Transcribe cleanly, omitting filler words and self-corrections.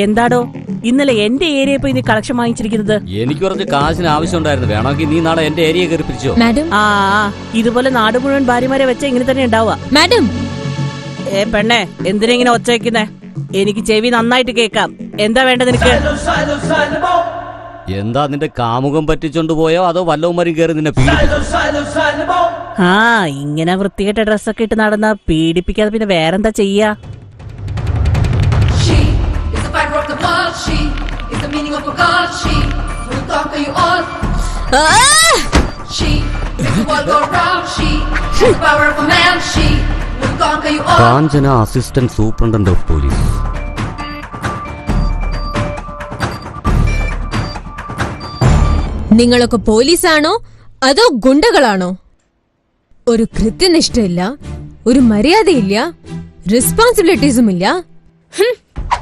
എന്താടോ ഇന്നലെ എന്റെ ഏരിയ പോയി നീ കളക്ഷൻ വാങ്ങിച്ചിരിക്കുന്നത്? എനിക്ക് കുറച്ച് കാശിന് ആവശ്യമുണ്ടായിരുന്നു. വേണമെങ്കിൽ നീ നാളെ എന്റെ ഏരിയ കയറി പിടിച്ചോ. ആ ഇതുപോലെ നാട് മുഴുവൻ ഭാര്യമാരെ വെച്ച ഇങ്ങനെ തന്നെ ഉണ്ടാവുക. മാഡം പെണ്ണെ എന്തിനാ ഇങ്ങനെ ഒച്ച വെക്കുന്നേ? എനിക്ക് ചെവി നന്നായിട്ട് കേക്കാം. എന്താ വേണ്ടത് നിനക്ക്? എന്താ നിന്റെ കാമുകം പറ്റിച്ചോണ്ട് പോയോ അതോ വല്ലവന്മാരും കയറി നിന്നെ പീഡിപ്പിച്ചോ? ആ ഇങ്ങനെ വൃത്തികെട്ട ഡ്രസ്സൊക്കെ ഇട്ട് നടന്ന പീഡിപ്പിക്കാതെ പിന്നെ വേറെന്താ ചെയ്യാ? കാഞ്ചന അസിസ്റ്റന്റ് സൂപ്രണ്ടന്റ് ഓഫ് പോലീസ്. നിങ്ങളൊക്കെ പോലീസാണോ അതോ ഗുണ്ടകളാണോ? ഒരു കൃത്യനിഷ്ഠയില്ല, ഒരു മര്യാദയില്ല, റെസ്പോൺസിബിലിറ്റീസും ഇല്ല.